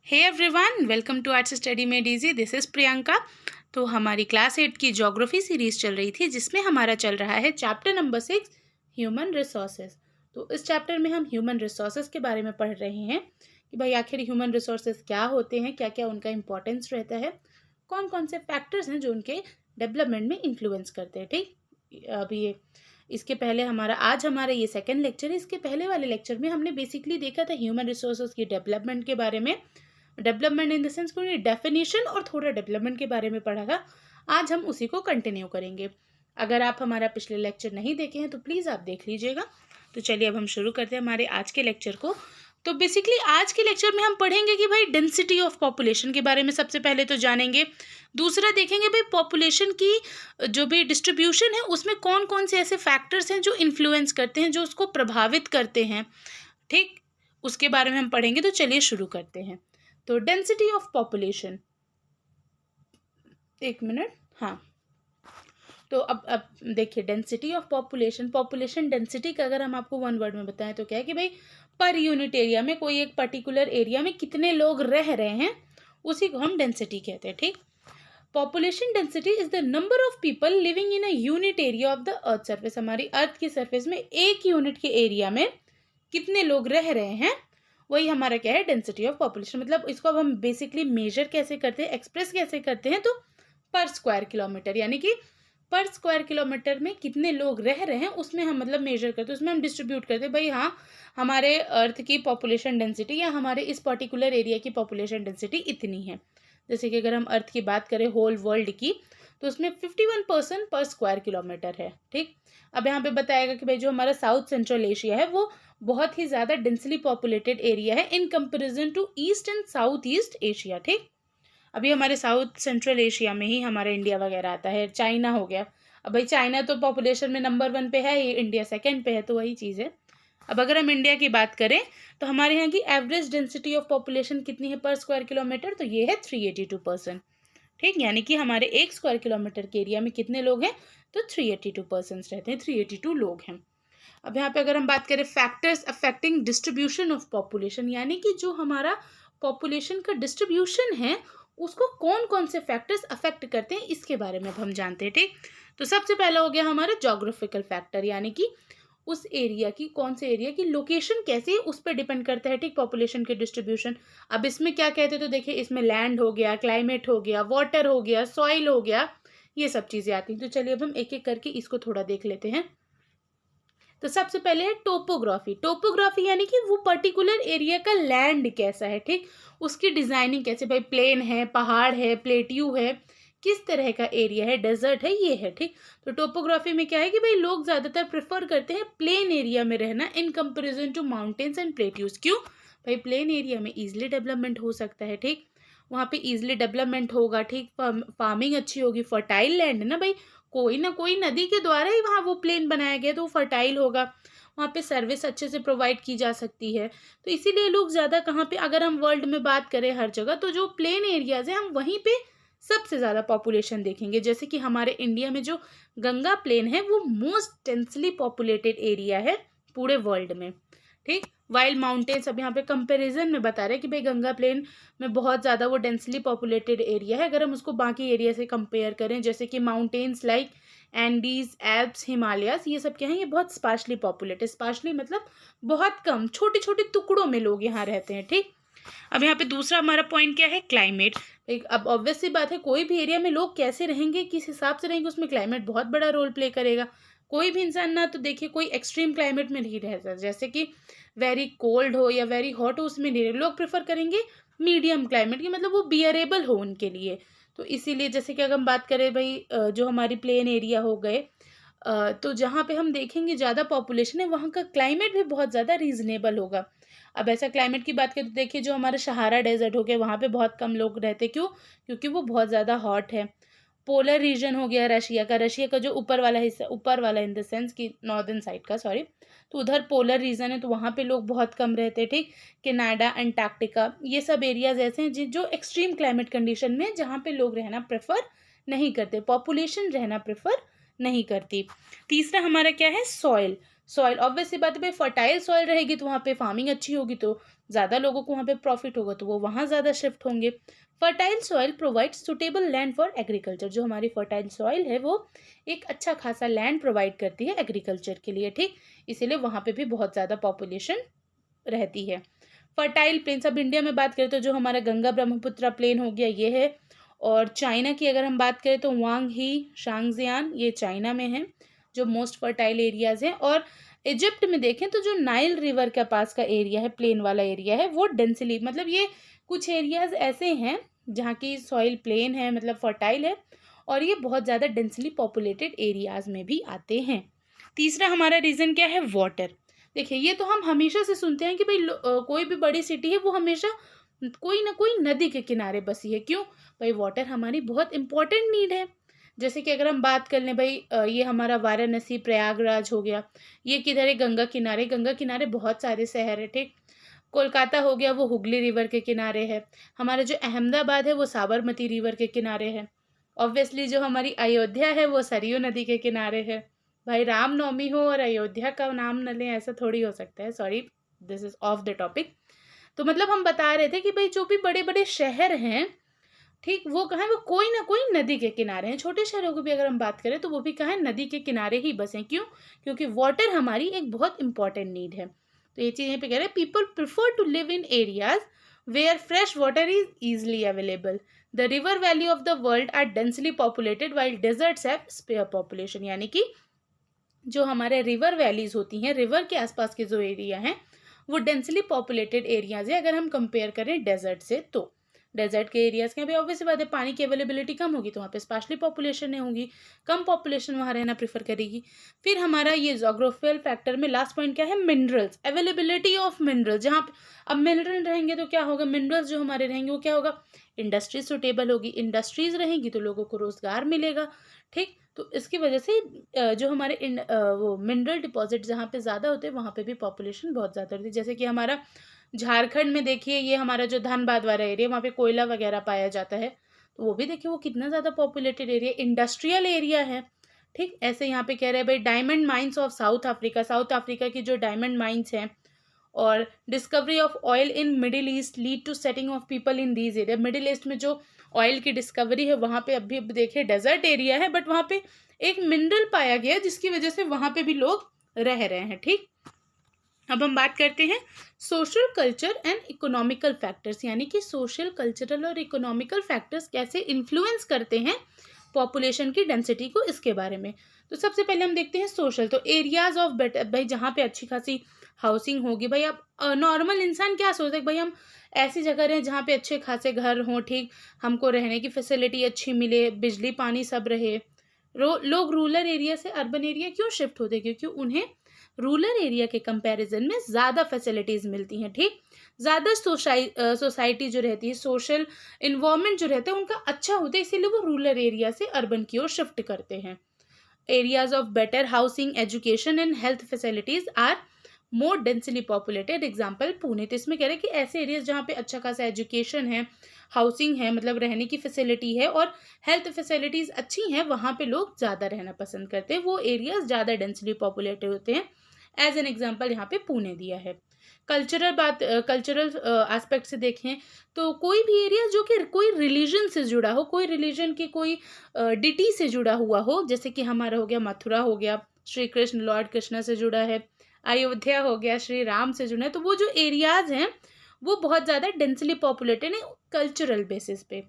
Hey everyone, welcome to arts study made easy. This is Priyanka. तो हमारी class 8 की geography series चल रही थी, जिसमें हमारा चल रहा है चैप्टर नंबर 6 ह्यूमन रिसोर्सेज। तो इस चैप्टर में हम ह्यूमन रिसोर्सेज के बारे में पढ़ रहे हैं कि भाई आखिर ह्यूमन रिसोर्सेज क्या होते हैं, क्या क्या उनका इंपॉर्टेंस रहता है, कौन कौन से फैक्टर्स हैं जो उनके डेवलपमेंट में इन्फ्लुएंस करते हैं। ठीक, अभी ये इसके पहले हमारा ये सेकंड लेक्चर है। इसके पहले वाले लेक्चर में हमने बेसिकली देखा था ह्यूमन रिसोर्सेज की डेवलपमेंट के बारे में, डेवलपमेंट इन द सेंस कोई डेफिनेशन और थोड़ा डेवलपमेंट के बारे में पढ़ा था। आज हम उसी को कंटिन्यू करेंगे। अगर आप हमारा पिछले लेक्चर नहीं देखे हैं तो प्लीज़ आप देख लीजिएगा। तो चलिए अब हम शुरू करते हैं हमारे आज के लेक्चर को। तो बेसिकली आज के लेक्चर में हम पढ़ेंगे कि भाई डेंसिटी ऑफ पॉपुलेशन के बारे में सबसे पहले तो जानेंगे। दूसरा देखेंगे भाई पॉपुलेशन की जो भी डिस्ट्रीब्यूशन है उसमें कौन कौन से ऐसे फैक्टर्स हैं जो इन्फ्लुएंस करते हैं, जो उसको प्रभावित करते हैं। ठीक, उसके बारे में हम पढ़ेंगे। तो चलिए शुरू करते हैं। तो डेंसिटी ऑफ पॉपुलेशन, एक मिनट, हाँ। तो अब देखिए density of population, population density का अगर हम आपको वन वर्ड में बताएं तो क्या है कि भाई पर यूनिट एरिया में, कोई एक पर्टिकुलर एरिया में कितने लोग रह रहे हैं, उसी को हम डेंसिटी कहते हैं। ठीक, population density is the number of people living in a unit area of the earth surface. हमारी अर्थ की सरफेस में एक यूनिट के एरिया में कितने लोग रह रहे हैं, वही हमारा क्या है, डेंसिटी ऑफ पॉपुलेशन। मतलब इसको अब हम बेसिकली मेजर कैसे करते हैं, एक्सप्रेस कैसे करते हैं, तो पर स्क्वायर किलोमीटर, यानी कि पर स्क्वायर किलोमीटर में कितने लोग रह रहे हैं उसमें हम मतलब मेजर करते हैं, उसमें हम डिस्ट्रीब्यूट करते हैं। भाई हाँ, हमारे अर्थ की पॉपुलेशन डेंसिटी या हमारे इस पर्टिकुलर एरिया की पॉपुलेशन डेंसिटी इतनी है। जैसे कि अगर हम अर्थ की बात करें होल वर्ल्ड की, तो उसमें 51% पर स्क्वायर किलोमीटर है। ठीक, अब यहाँ पे बताएगा कि भाई जो हमारा साउथ सेंट्रल एशिया है वो बहुत ही ज़्यादा डेंसली पॉपुलेटेड एरिया है in comparison to East and South East Asia. ठीक, अभी हमारे साउथ सेंट्रल एशिया में ही हमारा इंडिया वगैरह आता है, चाइना हो गया। अब भाई चाइना तो पॉपुलेशन में नंबर 1 पे है, ये इंडिया सेकंड पे है, तो वही चीज़ है। अब अगर हम इंडिया की बात करें तो हमारे यहाँ की एवरेज डेंसिटी ऑफ पॉपुलेशन कितनी है पर स्क्वायर किलोमीटर, तो ये है 382%। ठीक, यानी कि हमारे 1 स्क्वायर किलोमीटर के एरिया में कितने लोग हैं, तो 382% रहते हैं, 382 लोग हैं। अब यहाँ पे अगर हम बात करें factors affecting distribution of population, यानी कि जो हमारा पॉपुलेशन का डिस्ट्रीब्यूशन है उसको कौन कौन से फैक्टर्स अफेक्ट करते हैं, इसके बारे में अब हम जानते हैं। ठीक, तो सबसे पहला हो गया हमारा जोग्राफिकल फैक्टर, यानी कि उस एरिया की, कौन से एरिया की लोकेशन कैसी है उस पर डिपेंड करता है। ठीक, पॉपुलेशन के डिस्ट्रीब्यूशन। अब इसमें क्या कहते हैं, तो देखिए इसमें लैंड हो गया, क्लाइमेट हो गया, वाटर हो गया, सॉइल हो गया, ये सब चीज़ें आती हैं। तो चलिए अब हम एक एक करके इसको थोड़ा देख लेते हैं। तो सबसे पहले है टोपोग्राफी। टोपोग्राफी यानी कि वो पर्टिकुलर एरिया का लैंड कैसा है, ठीक, उसकी डिजाइनिंग कैसे, भाई प्लेन है, पहाड़ है, प्लेट्यू है, किस तरह का एरिया है, डेजर्ट है, ये है। ठीक, तो टोपोग्राफी में क्या है कि भाई लोग ज्यादातर प्रेफर करते हैं प्लेन एरिया में रहना in comparison to mountains and plateaus. क्यों, भाई प्लेन एरिया में इजिली डेवलपमेंट हो सकता है। ठीक, वहाँ पे इजिली डेवलपमेंट होगा। ठीक, फार्मिंग अच्छी होगी, फर्टाइल लैंड है ना भाई, कोई ना कोई नदी के द्वारा ही वहाँ वो प्लेन बनाया गया, तो वो फर्टाइल होगा, वहाँ पे सर्विस अच्छे से प्रोवाइड की जा सकती है। तो इसीलिए लोग ज़्यादा कहाँ पे, अगर हम वर्ल्ड में बात करें हर जगह, तो जो प्लेन एरियाज हैं हम वहीं पे सबसे ज़्यादा पॉपुलेशन देखेंगे। जैसे कि हमारे इंडिया में जो गंगा प्लेन है वो मोस्ट डेंसली पॉपुलेटेड एरिया है पूरे वर्ल्ड में। ठीक, वाइल माउंटेन्स अब यहाँ पे कंपैरिजन में बता रहे हैं कि भाई गंगा प्लेन में बहुत ज़्यादा वो डेंसली पॉपुलेटेड एरिया है। अगर हम उसको बाकी एरिया से कंपेयर करें, जैसे कि mountains like Andes, Alps, Himalayas, ये सब क्या है, ये बहुत स्पार्सली पॉपुलेटेड। स्पार्सली मतलब बहुत कम, छोटे छोटे टुकड़ों में लोग यहाँ रहते हैं। ठीक, अब यहाँ पे दूसरा हमारा पॉइंट क्या है, क्लाइमेट। अब ऑब्वियस सी बात है, कोई भी एरिया में लोग कैसे रहेंगे, किस हिसाब से रहेंगे, उसमें क्लाइमेट बहुत बड़ा रोल प्ले करेगा। कोई भी इंसान ना तो देखिए कोई एक्सट्रीम क्लाइमेट में नहीं रहता, जैसे कि वेरी कोल्ड हो या वेरी हॉट हो, उसमें नहीं रहे। लोग प्रेफर करेंगे मीडियम क्लाइमेट की, मतलब वो बियरेबल हो उनके लिए। तो इसीलिए जैसे कि अगर हम बात करें भाई जो हमारी प्लेन एरिया हो गए, तो जहाँ पे हम देखेंगे ज़्यादा पॉपुलेशन है वहाँ का क्लाइमेट भी बहुत ज़्यादा रीजनेबल होगा। अब ऐसा क्लाइमेट की बात करें तो देखिए जो हमारा सहारा डेजर्ट हो गया वहाँ पे बहुत कम लोग रहते। क्यों, क्योंकि वो बहुत ज़्यादा हॉट है। पोलर रीजन हो गया रशिया का जो ऊपर वाला हिस्सा, ऊपर वाला इन द सेंस कि नॉर्दर्न साइड का, सॉरी, तो उधर पोलर रीजन है, तो वहाँ पे लोग बहुत कम रहते हैं। ठीक, कनाडा, अंटार्कटिका, ये सब एरियाज ऐसे हैं जो एक्सट्रीम क्लाइमेट कंडीशन में, जहाँ पे लोग रहना प्रेफर नहीं करते, पॉपुलेशन रहना प्रेफर नहीं करती। तीसरा हमारा क्या है, सॉइल। सॉइल, ऑब्वियस सी बात है भाई, फर्टाइल सॉइल रहेगी तो वहाँ पे फार्मिंग अच्छी होगी, तो ज़्यादा लोगों को वहाँ पे प्रॉफिट होगा, तो वो वहाँ ज़्यादा शिफ्ट होंगे। Fertile soil provides suitable land for agriculture, जो हमारी फर्टाइल सॉइल है वो एक अच्छा खासा लैंड प्रोवाइड करती है एग्रीकल्चर के लिए, ठीक। इसीलिए वहाँ पे भी बहुत ज़्यादा पॉपुलेशन रहती है। फर्टाइल प्लेन्स, अब इंडिया में बात करें तो जो हमारा गंगा ब्रह्मपुत्र प्लेन हो गया ये है, और चाइना की अगर हम बात करें तो वांग ही, शांगजियान, ये चाइना में है जो मोस्ट फर्टाइल एरियाज हैं। और इजिप्ट में देखें तो जो नाइल रिवर के पास का एरिया है, प्लेन वाला एरिया है, वो डेंसली, मतलब ये कुछ एरियाज ऐसे हैं जहाँ की सॉइल प्लेन है, मतलब फर्टाइल है, और ये बहुत ज़्यादा डेंसली पॉपुलेटेड एरियाज में भी आते हैं। तीसरा हमारा रीज़न क्या है, वाटर। देखिए ये तो हम हमेशा से सुनते हैं कि भाई कोई भी बड़ी सिटी है वो हमेशा कोई ना कोई नदी के किनारे बसी है। क्यों भाई, वाटर हमारी बहुत इंपॉर्टेंट नीड है। जैसे कि अगर हम बात कर लें भाई, ये हमारा वाराणसी प्रयागराज हो गया, ये किधर है, गंगा किनारे, गंगा किनारे बहुत सारे शहर है, ठीक। कोलकाता हो गया, वो हुगली रिवर के किनारे है। हमारा जो अहमदाबाद है वो साबरमती रिवर के किनारे है। ऑब्वियसली जो हमारी अयोध्या है वो सरयू नदी के किनारे है। भाई रामनवमी हो और अयोध्या का नाम न लें, ऐसा थोड़ी हो सकता है, sorry, this is of the topic. तो मतलब हम बता रहे थे कि भाई जो भी बड़े बड़े शहर हैं, ठीक, वो कहाँ है, वो कोई ना कोई नदी के किनारे हैं। छोटे शहरों की भी अगर हम बात करें तो वो भी कहाँ है, नदी के किनारे ही बसे। क्यों, क्योंकि वाटर हमारी एक बहुत इंपॉर्टेंट नीड है। तो ये चीज़ यहाँ पे कह रहे हैं, people prefer to live in areas where fresh water is easily available. The river valley of the world are densely populated while deserts have sparse population. यानी कि जो हमारे रिवर वैलीज होती हैं, रिवर के आसपास के जो एरिया हैं, वो डेंसली पॉपुलेटेड एरियाज है अगर हम कंपेयर करें डेजर्ट से। तो डेजर्ट के एरियाज के अभी ऑब्वियस बात है, पानी की अवेलेबिलिटी कम होगी तो वहाँ पे स्पार्सली पॉपुलेशन नहीं होगी, कम पॉपुलेशन वहाँ रहना प्रीफर करेगी। फिर हमारा ये जोग्राफिकल फैक्टर में लास्ट पॉइंट क्या है, मिनरल्स, अवेलेबिलिटी ऑफ मिनरल्स। जहाँ अब मिनरल रहेंगे तो क्या होगा, मिनरल्स जो हमारे रहेंगे वो क्या होगा, इंडस्ट्रीज सुटेबल होगी, इंडस्ट्रीज रहेंगी तो लोगों को रोजगार मिलेगा, ठीक। तो इसकी वजह से जो हमारे वो मिनरल डिपॉजिट जहाँ पे ज़्यादा होते हैं वहाँ पे भी पॉपुलेशन बहुत ज़्यादा होती है। जैसे कि हमारा झारखंड में देखिए, ये हमारा जो धनबाद वाला एरिया, वहाँ पे कोयला वगैरह पाया जाता है, तो वो भी देखिए वो कितना ज़्यादा पॉपुलेटेड एरिया, इंडस्ट्रियल एरिया है, ठीक। ऐसे यहाँ पे कह रहे हैं भाई, diamond mines of South Africa, South Africa की जो डायमंड माइंस हैं, और discovery of oil in Middle East lead to setting of people in these area. Middle East में जो ऑयल की डिस्कवरी है वहाँ पे अभी देखिए डेजर्ट एरिया है, बट वहाँ पे एक मिनरल पाया गया जिसकी वजह से वहाँ पे भी लोग रह रहे हैं, ठीक। अब हम बात करते हैं social culture and economical factors, यानी कि सोशल कल्चरल और इकोनॉमिकल फैक्टर्स कैसे इन्फ्लुएंस करते हैं पॉपुलेशन की डेंसिटी को, इसके बारे में। तो सबसे पहले हम देखते हैं सोशल। तो एरियाज ऑफ बेटर, भाई जहाँ पे अच्छी खासी हाउसिंग होगी, भाई आप नॉर्मल इंसान क्या सोचते हैं, भाई हम ऐसी जगह रहें जहाँ पे अच्छे खासे घर हों, ठीक, हमको रहने की फैसिलिटी अच्छी मिले, बिजली पानी सब रहे। लोग रूरल एरिया से अर्बन एरिया क्यों शिफ्ट होते हैं, क्योंकि उन्हें रूरल एरिया के कंपैरिजन में ज़्यादा फैसिलिटीज़ मिलती हैं, ठीक। ज़्यादा सोसाइटी जो रहती है, सोशल इन्वायरमेंट जो रहता है उनका अच्छा होता है, इसीलिए वो रूरल एरिया से अर्बन की ओर शिफ्ट करते हैं। Areas of better housing, education and health facilities are more densely populated. Example Pune. तो इसमें कह रहे हैं कि ऐसे एरियाज जहाँ पे अच्छा खासा एजुकेशन है, हाउसिंग है, मतलब रहने की फैसिलिटी है, और हेल्थ फैसिलिटीज़ अच्छी हैं, वहाँ पे लोग ज़्यादा रहना पसंद करते हैं, वो एरियाज ज़्यादा डेंसली पॉपुलेटेड होते हैं। एज एन एग्जाम्पल यहाँ पे पुणे दिया है। कल्चरल एस्पेक्ट से देखें तो कोई भी एरिया जो कि कोई रिलीजन से जुड़ा हो, कोई रिलीजन की कोई डिटी से जुड़ा हुआ हो, जैसे कि हमारा हो गया मथुरा, हो गया श्री कृष्ण लॉर्ड कृष्णा से जुड़ा है, अयोध्या हो गया श्री राम से जुड़ा है, तो वो जो एरियाज हैं वो बहुत ज़्यादा डेंसली पॉपुलेटेड है कल्चरल बेसिस पे,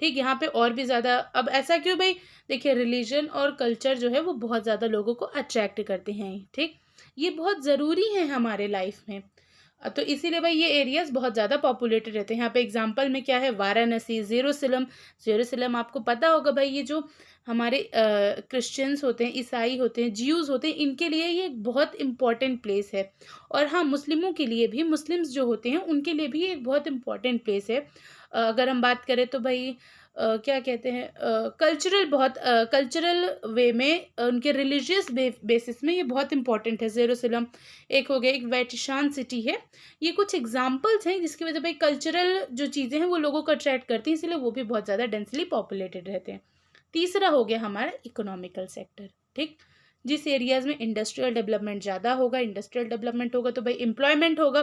ठीक। यहाँ पे और भी ज़्यादा, अब ऐसा क्यों भाई, देखिए रिलीजन और कल्चर जो है वो बहुत ज़्यादा लोगों को अट्रैक्ट करते हैं, ठीक। ये बहुत ज़रूरी है हमारे लाइफ में, तो इसीलिए भाई ये एरियाज बहुत ज़्यादा पॉपुलेटेड रहते हैं। यहाँ पे एग्जांपल में क्या है, वाराणसी, जेरूसलम। जेरूसलम आपको पता होगा भाई, ये जो हमारे क्रिश्चियंस होते हैं, ईसाई होते हैं, ज्यूज़ होते हैं, इनके लिए ये एक बहुत इंपॉर्टेंट प्लेस है। और हाँ, मुस्लिमों के लिए भी, मुस्लिम्स जो होते हैं उनके लिए भी ये एक बहुत इंपॉर्टेंट प्लेस है। अगर हम बात करें तो भाई क्या कहते हैं, कल्चरल, बहुत कल्चरल वे में उनके रिलीजियस बेसिस में ये बहुत इंपॉर्टेंट है जेरूसलम। एक हो गया, एक वेटिशान सिटी है। ये कुछ एग्जांपल्स हैं जिसकी वजह भाई कल्चरल जो चीज़ें हैं वो लोगों को अट्रैक्ट करती हैं, इसलिए वो भी बहुत ज़्यादा डेंसली पॉपुलेटेड रहते हैं। तीसरा हो गया हमारा इकोनॉमिकल सेक्टर, ठीक। जिस एरियाज़ में इंडस्ट्रियल डेवलपमेंट ज़्यादा होगा, इंडस्ट्रियल डेवलपमेंट होगा तो भाई एम्प्लॉयमेंट होगा,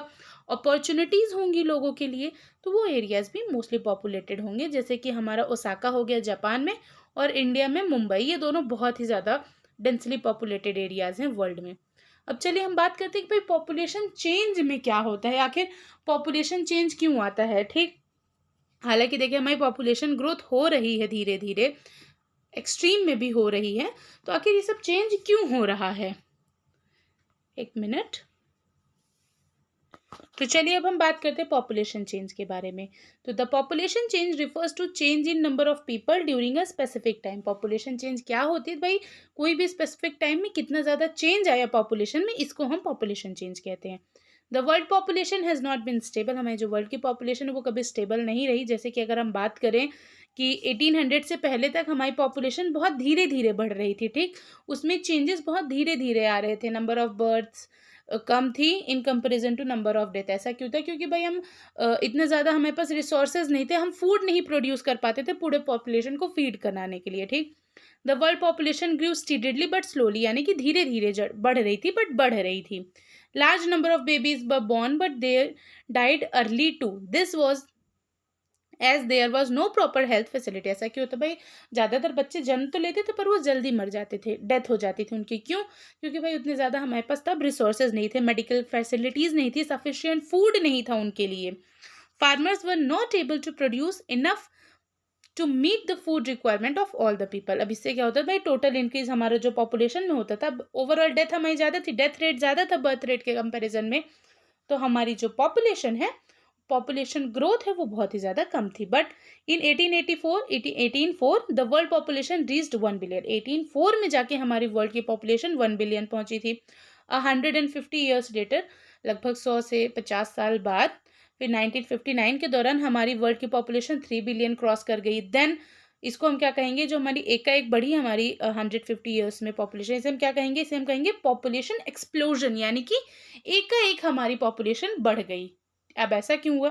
अपॉर्चुनिटीज़ होंगी लोगों के लिए, तो वो एरियाज़ भी मोस्टली पॉपुलेटेड होंगे। जैसे कि हमारा ओसाका हो गया जापान में, और इंडिया में मुंबई, ये दोनों बहुत ही ज़्यादा डेंसली पॉपुलेटेड एरियाज़ हैं वर्ल्ड में। अब चलिए हम बात करते हैं कि भाई पॉपुलेशन चेंज में क्या होता है, आखिर पॉपुलेशन चेंज क्यों आता है। ठीक, हालांकि देखिए हमारी पॉपुलेशन ग्रोथ हो रही है धीरे धीरे, एक्सट्रीम में भी हो रही है, तो आखिर ये सब चेंज क्यों हो रहा है। एक मिनट, तो चलिए अब हम बात करते हैं पॉपुलेशन चेंज के बारे में। तो the population change refers to change in number of people during a specific time. Population change क्या होती है भाई, कोई भी स्पेसिफिक टाइम में कितना ज़्यादा चेंज आया पॉपुलेशन में, इसको हम पॉपुलेशन चेंज कहते हैं। The world population has not been stable, हमारी जो वर्ल्ड की पॉपुलेशन है वो कभी स्टेबल नहीं रही। जैसे कि अगर हम बात करें कि 1800 से पहले तक हमारी पॉपुलेशन बहुत धीरे धीरे बढ़ रही थी। ठीक, उसमें चेंजेस बहुत धीरे धीरे आ रहे थे, नंबर ऑफ बर्थ्स कम थी in comparison to number of death. ऐसा क्यों था, क्योंकि भाई हम इतने ज़्यादा हमारे पास रिसोर्सेज नहीं थे, हम फूड नहीं प्रोड्यूस कर पाते थे पूरे पॉपुलेशन को फीड कराने के लिए। ठीक, the world population grew steadily but slowly, यानी कि धीरे धीरे बढ़ रही थी बट बढ़ रही थी। Large number of babies were born but they died early too, this was as there was no proper health facility. ऐसा क्यों होता भाई, ज़्यादातर बच्चे जन्म तो लेते थे पर वो जल्दी मर जाते थे, डेथ हो जाती थी उनकी। क्यों, क्योंकि भाई उतने ज़्यादा हमारे पास तब रिसोर्सेज नहीं थे, मेडिकल फैसिलिटीज़ नहीं थी, सफिशिएंट फूड नहीं था उनके लिए। Farmers were not able to produce enough to meet the food requirement of all the people. अब इससे क्या होता है भाई, टोटल इंक्रीज हमारा जो पॉपुलेशन में होता था, ओवरऑल डेथ हमारी ज़्यादा थी, डेथ रेट ज़्यादा था बर्थ रेट के कंपेरिजन में, तो हमारी जो पॉपुलेशन है, पॉपुलेशन ग्रोथ है वो बहुत ही ज़्यादा कम थी। But in 1884 the world population reached 1 billion. 1804 में जाके हमारी वर्ल्ड की पॉपुलेशन 1 बिलियन पहुंची थी। 150 ईयर्स लेटर, लगभग 100 से 50 साल बाद, फिर 1959 के दौरान हमारी वर्ल्ड की पॉपुलेशन 3 बिलियन क्रॉस कर गई। देन इसको हम क्या कहेंगे, जो हमारी एकाएक बढ़ी हमारी 150 ईयर्स में पॉपुलेशन, इसे हम क्या कहेंगे, इसे हम कहेंगे पॉपुलेशन एक्सप्लोजन, यानी कि एकाएक हमारी पॉपुलेशन बढ़ गई। अब ऐसा क्यों हुआ,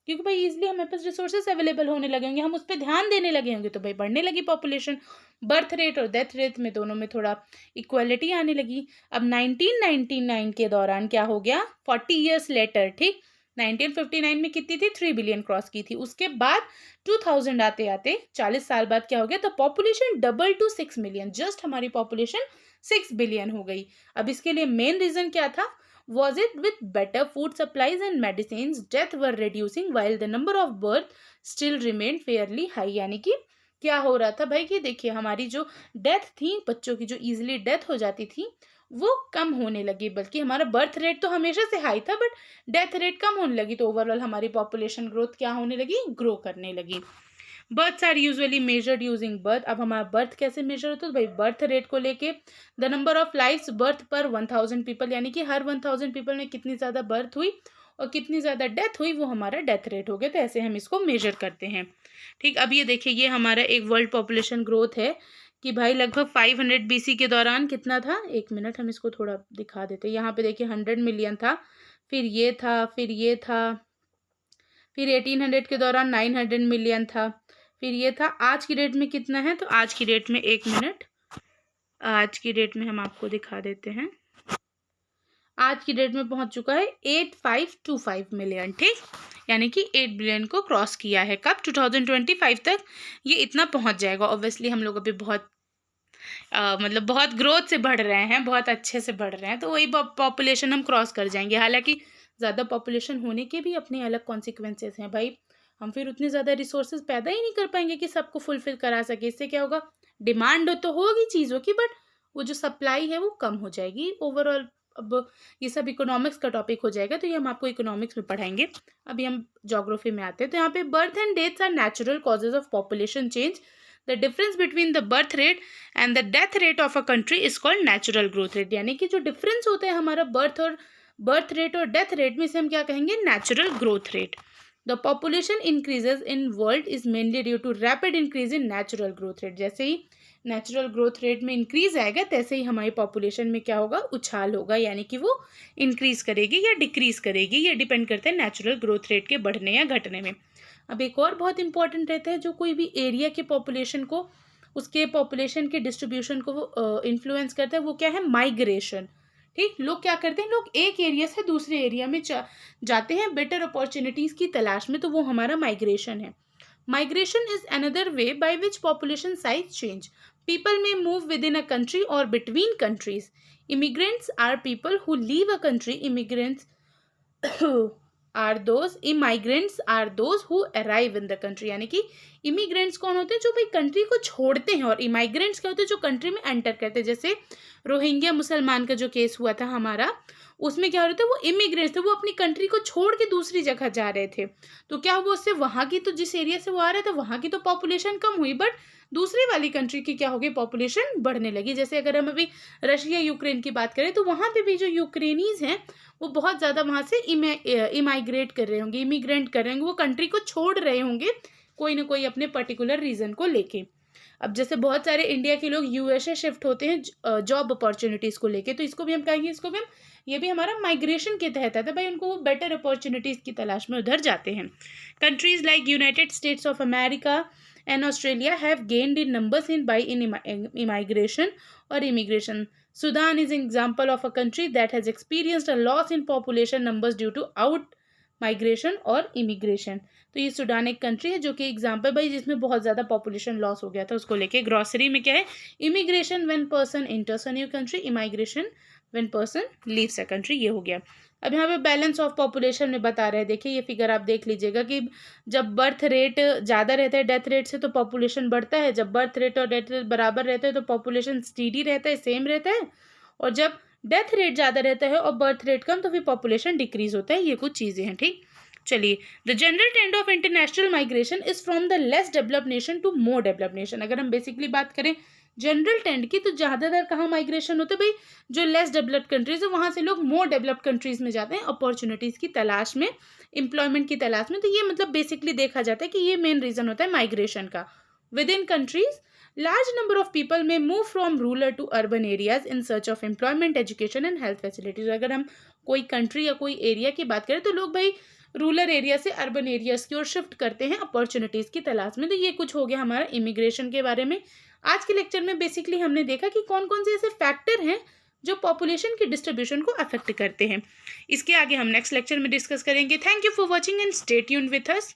क्योंकि भाई इजीली हमारे पास रिसोर्सेज अवेलेबल होने लगे होंगे, हम उस पर ध्यान देने लगे होंगे, तो भाई बढ़ने लगी पॉपुलेशन। बर्थ रेट और डेथ रेट में दोनों में थोड़ा इक्वालिटी आने लगी। अब 1999 के दौरान क्या हो गया, 40 ईयर्स लेटर, ठीक, 1959 में कितनी थी, 3 बिलियन क्रॉस की थी। उसके बाद 2000 आते आते 40 साल बाद क्या हो गया, तो population double two 6 million, just हमारी पॉपुलेशन 6 बिलियन हो गई। अब इसके लिए मेन रीजन क्या था, was it with better food supplies and medicines death were reducing while the number of birth still remained fairly high। यानी कि क्या हो रहा था भाई कि देखिए हमारी जो डेथ थी, बच्चों की जो इजीली डेथ हो जाती थी, वो कम होने लगी, बल्कि हमारा बर्थ रेट तो हमेशा से हाई था बट डेथ रेट कम होने लगी, तो ओवरऑल हमारी पॉपुलेशन ग्रोथ क्या होने लगी, ग्रो करने लगी। Births are usually measured using birth. अब हमारा बर्थ कैसे मेजर होता है, तो भाई बर्थ रेट को लेके the number of lives birth per 1000 people, यानी कि हर 1000 पीपल में कितनी ज़्यादा बर्थ हुई और कितनी ज़्यादा डेथ हुई, वो हमारा डेथ रेट हो गया। तो ऐसे हम इसको मेजर करते हैं। ठीक, अब ये देखिए, ये हमारा एक वर्ल्ड पॉपुलेशन ग्रोथ है कि भाई लगभग 500 BC के दौरान कितना था, एक मिनट हम इसको थोड़ा दिखा देते हैं। यहाँ पे देखिए 100 मिलियन था, फिर ये था, फिर ये था, फिर 1800 के दौरान 900 मिलियन था, फिर ये था। आज की डेट में कितना है, तो आज की डेट में, एक मिनट, आज की डेट में हम आपको दिखा देते हैं, आज की डेट में पहुंच चुका है 8525 मिलियन। ठीक, यानी कि 8 बिलियन को क्रॉस किया है। कब, 2025 तक ये इतना पहुंच जाएगा। ऑब्वियसली हम लोग अभी बहुत मतलब बहुत ग्रोथ से बढ़ रहे हैं, बहुत अच्छे से बढ़ रहे हैं, तो वही पॉपुलेशन हम क्रॉस कर जाएंगे। हालांकि ज़्यादा पॉपुलेशन होने के भी अपने अलग कॉन्सिक्वेंसेस हैं भाई, हम फिर उतने ज़्यादा रिसोर्सेज पैदा ही नहीं कर पाएंगे कि सबको फुलफिल करा सके। इससे क्या होगा, डिमांड तो होगी चीज़ों की बट वो जो सप्लाई है वो कम हो जाएगी ओवरऑल। अब ये सब इकोनॉमिक्स का टॉपिक हो जाएगा, तो ये हम आपको इकोनॉमिक्स में पढ़ाएंगे। अभी हम ज्योग्राफी में आते हैं। तो यहाँ पे birth and deaths are natural causes of population change. The difference between the birth rate and the death rate of a country is called natural growth rate. यानी कि जो डिफरेंस होता है हमारा बर्थ रेट और डेथ रेट में, इसे हम क्या कहेंगे, natural growth rate. The population increases in world is mainly due to rapid increase in natural growth rate. जैसे ही नेचुरल ग्रोथ रेट में इंक्रीज आएगा, तैसे ही हमारी पॉपुलेशन में क्या होगा, उछाल होगा, यानी कि वो इंक्रीज करेगी या डिक्रीज करेगी। ये डिपेंड करता है नेचुरल ग्रोथ रेट के बढ़ने या घटने में। अब एक और बहुत इंपॉर्टेंट रहता है, जो कोई भी एरिया की पॉपुलेशन को उसके पॉपुलेशन के डिस्ट्रीब्यूशन को वो इन्फ्लुएंस करता है, वो क्या है, माइग्रेशन। ठीक, लोग क्या करते हैं, लोग एक एरिया से दूसरे एरिया में जाते हैं बेटर अपॉर्चुनिटीज़ की तलाश में, तो वो हमारा माइग्रेशन है। Migration is another way by which population size change. People may move within a country or between countries. Immigrants are people who leave a country. Immigrants are those who arrive in the country. यानी कि immigrants कौन होते हैं, जो भाई country को छोड़ते हैं, और immigrants क्या होते हैं, जो कंट्री में एंटर करते हैं। जैसे रोहिंग्या मुसलमान का जो केस हुआ था हमारा, उसमें क्या हो रहा था, वो इमिग्रेंट्स थे, वो अपनी कंट्री को छोड़ के दूसरी जगह जा रहे थे। तो क्या हुआ, उससे वहाँ की, तो जिस एरिया से वो आ रहे थे वहाँ की तो पॉपुलेशन कम हुई, बट दूसरी वाली कंट्री की क्या हो गई, पॉपुलेशन बढ़ने लगी। जैसे अगर हम अभी रशिया यूक्रेन की बात करें, तो वहाँ पे भी जो यूक्रेनीज हैं वो बहुत ज़्यादा वहाँ से इमाइग्रेट कर रहे होंगे, इमिग्रेंट कर रहे होंगे, वो कंट्री को छोड़ रहे होंगे कोई ना कोई अपने पर्टिकुलर रीज़न को लेके। अब जैसे बहुत सारे इंडिया के लोग यूएसए शिफ्ट होते हैं जॉब अपॉर्चुनिटीज़ को लेके, तो इसको भी हम कहेंगे, इसको भी हम, ये भी हमारा माइग्रेशन के तहत आता है भाई, उनको वो बेटर अपॉर्चुनिटीज़ की तलाश में उधर जाते हैं। Countries like United states of America and Australia have gained in numbers in immigration और immigration. Sudan is an example of a country that has experienced a loss in population numbers due to out migration और immigration. तो ये Sudan एक country है जो कि example भाई जिसमें बहुत ज़्यादा पॉपुलेशन लॉस हो गया था उसको लेके. ग्रॉसरी में क्या है, immigration when person enters a new country, immigration when person leaves a country. ये हो गया. अब यहाँ पे बैलेंस ऑफ पॉपुलेशन में बता रहे हैं. देखिए ये फिगर आप देख लीजिएगा कि जब बर्थ रेट ज़्यादा रहता है डेथ रेट से तो पॉपुलेशन बढ़ता है, जब बर्थ रेट और डेथ रेट बराबर रहता है तो पॉपुलेशन स्टीडी रहता है, सेम रहता है, और जब डेथ रेट ज़्यादा रहता है और बर्थ रेट कम तो फिर पॉपुलेशन डिक्रीज होता है. ये कुछ चीज़ें हैं. ठीक, चलिए. The general trend of international migration is from the less developed nation to more developed nation. अगर हम बेसिकली बात करें जनरल ट्रेंड की, तो ज़्यादातर कहाँ माइग्रेशन होता है भाई, जो लेस डेवलप्ड कंट्रीज है वहाँ से लोग मोर डेवलप्ड कंट्रीज में जाते हैं अपॉर्चुनिटीज़ की तलाश में, एम्प्लॉयमेंट की तलाश में. तो ये मतलब बेसिकली देखा जाता है कि ये मेन रीज़न होता है माइग्रेशन का. With in countries large number of people may move from rural to urban areas in search of employment, education and health facilities. अगर हम कोई कंट्री या कोई एरिया की बात करें तो लोग भाई रूरल एरिया से अर्बन एरियाज की ओर शिफ्ट करते हैं अपॉर्चुनिटीज़ की तलाश में. तो ये कुछ हो गया हमारा इमिग्रेशन के बारे में. आज के लेक्चर में बेसिकली हमने देखा कि कौन कौन से ऐसे फैक्टर हैं जो पॉपुलेशन की डिस्ट्रीब्यूशन को अफेक्ट करते हैं. इसके आगे हम नेक्स्ट लेक्चर में डिस्कस करेंगे. Thank you for watching and stay tuned with us.